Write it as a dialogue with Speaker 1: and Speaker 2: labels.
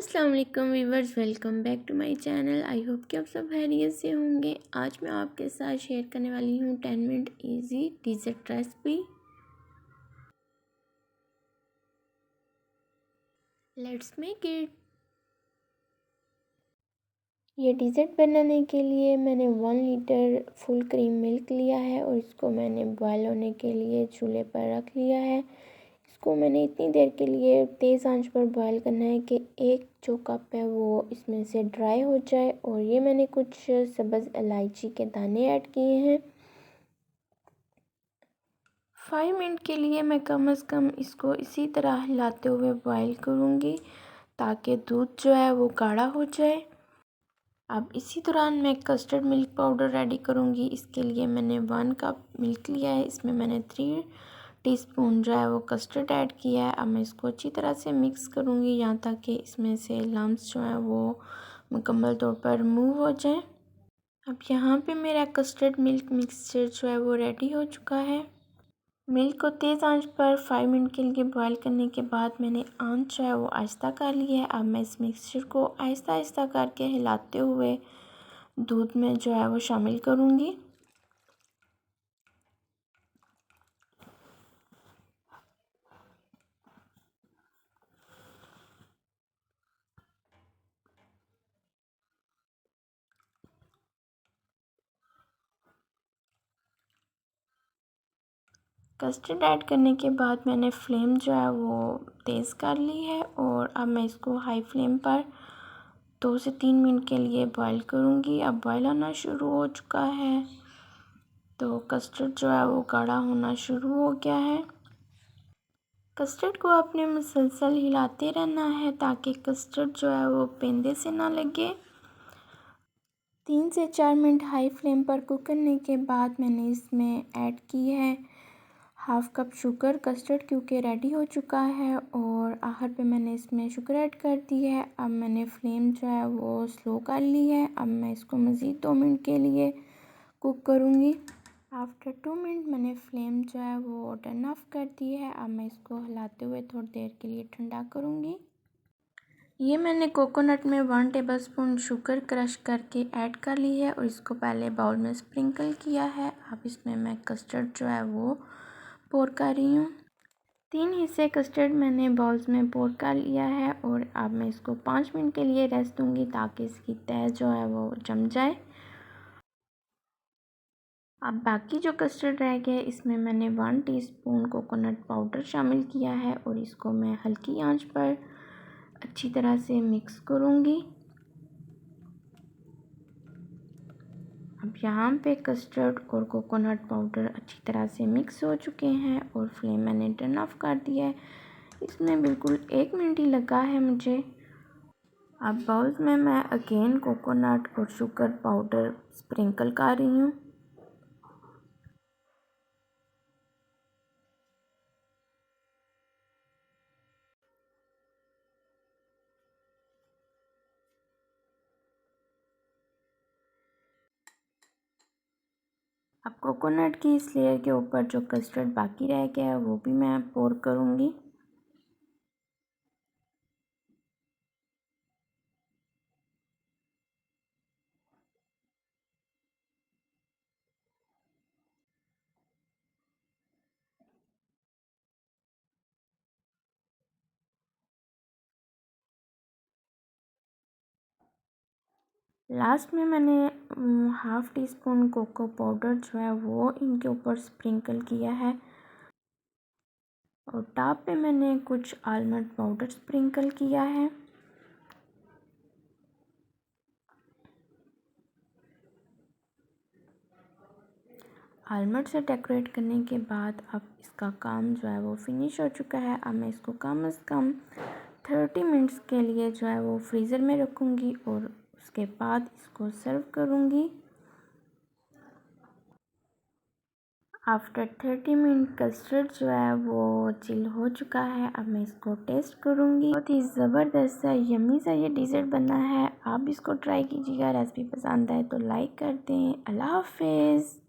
Speaker 1: अस्सलाम वालेकुम viewers, welcome back to my channel. I hope कि आप सब खैरियत से होंगे। आज मैं आपके साथ शेयर करने वाली हूँ 10 minute easy dessert recipe. Let's make it. ये डिज़र्ट बनाने के लिए मैंने 1 लीटर फुल क्रीम मिल्क लिया है और इसको मैंने बॉयल होने के लिए चूल्हे पर रख लिया है। इसको मैंने इतनी देर के लिए तेज़ आंच पर बॉयल करना है कि एक जो कप है वो इसमें से ड्राई हो जाए। और ये मैंने कुछ सब्ज़ इलायची के दाने ऐड किए हैं। 5 मिनट के लिए मैं कम से कम इसको इसी तरह हिलाते हुए बॉयल करूँगी ताकि दूध जो है वो गाढ़ा हो जाए। अब इसी दौरान मैं कस्टर्ड मिल्क पाउडर रेडी करूँगी। इसके लिए मैंने 1 कप मिल्क लिया है, इसमें मैंने 3 टीस्पून जो है वो कस्टर्ड ऐड किया है। अब मैं इसको अच्छी तरह से मिक्स करूँगी यहाँ तक कि इसमें से लम्स जो है वो मुकम्मल तौर पर रिमूव हो जाए। अब यहाँ पे मेरा कस्टर्ड मिल्क मिक्सचर जो है वो रेडी हो चुका है। मिल्क को तेज़ आंच पर 5 मिनट के लिए बॉयल करने के बाद मैंने आंच जो है वो आहिस्ता कर ली है। अब मैं इस मिक्सचर को आहिस्ता आहिस्ता करके हिलाते हुए दूध में जो है वो शामिल करूँगी। कस्टर्ड ऐड करने के बाद मैंने फ्लेम जो है वो तेज़ कर ली है और अब मैं इसको हाई फ्लेम पर 2 से 3 मिनट के लिए बॉईल करूँगी। अब बॉईल होना शुरू हो चुका है तो कस्टर्ड जो है वो गाढ़ा होना शुरू हो गया है। कस्टर्ड को आपने मुसलसल हिलाते रहना है ताकि कस्टर्ड जो है वो पेंदे से ना लगे। 3 से 4 मिनट हाई फ्लेम पर कुक करने के बाद मैंने इसमें ऐड की है 1/2 कप शुगर। कस्टर्ड क्योंकि रेडी हो चुका है और आखिर पे मैंने इसमें शुगर ऐड कर दी है। अब मैंने फ्लेम जो है वो स्लो कर ली है। अब मैं इसको मज़ीद 2 मिनट के लिए कुक करूँगी। आफ्टर 2 मिनट मैंने फ्लेम जो है वो टर्न ऑफ कर दी है। अब मैं इसको हिलाते हुए थोड़ी देर के लिए ठंडा करूँगी। ये मैंने कोकोनट में 1 टेबलस्पून शुगर क्रश करके ऐड कर ली है और इसको पहले बाउल में स्प्रिंकल किया है। अब इसमें मैं कस्टर्ड जो है वो पोर कर रही हूँ। 3 हिस्से कस्टर्ड मैंने बाउल्स में पोर कर लिया है और अब मैं इसको 5 मिनट के लिए रेस्ट दूँगी ताकि इसकी तह जो है वो जम जाए। अब बाकी जो कस्टर्ड रह गया है इसमें मैंने 1 टीस्पून कोकोनट पाउडर शामिल किया है और इसको मैं हल्की आंच पर अच्छी तरह से मिक्स करूँगी। अब यहाँ पे कस्टर्ड और कोकोनट पाउडर अच्छी तरह से मिक्स हो चुके हैं और फ्लेम मैंने टर्न ऑफ कर दिया है। इसमें बिल्कुल 1 मिनट ही लगा है मुझे। अब बाउल्स में मैं अगेन कोकोनट और शुगर पाउडर स्प्रिंकल कर रही हूँ। अब कोकोनट की इस लेयर के ऊपर जो कस्टर्ड बाकी रह गया है वो भी मैं पोर करूँगी। लास्ट में मैंने 1/2 टीस्पून कोको पाउडर जो है वो इनके ऊपर स्प्रिंकल किया है और टॉप पे मैंने कुछ आलमंड पाउडर स्प्रिंकल किया है। आलमंड से डेकोरेट करने के बाद अब इसका काम जो है वो फिनिश हो चुका है। अब मैं इसको कम से कम 30 मिनट्स के लिए जो है वो फ्रीज़र में रखूँगी और उसके बाद इसको सर्व करूँगी। आफ्टर 30 मिनट कस्टर्ड जो है वो चिल हो चुका है। अब मैं इसको टेस्ट करूँगी। बहुत ही ज़बरदस्त सा यम्मी सा ये डिज़र्ट बना है। आप इसको ट्राई कीजिएगा। रेसिपी पसंद आए तो लाइक कर दें। अल्लाह हाफिज़।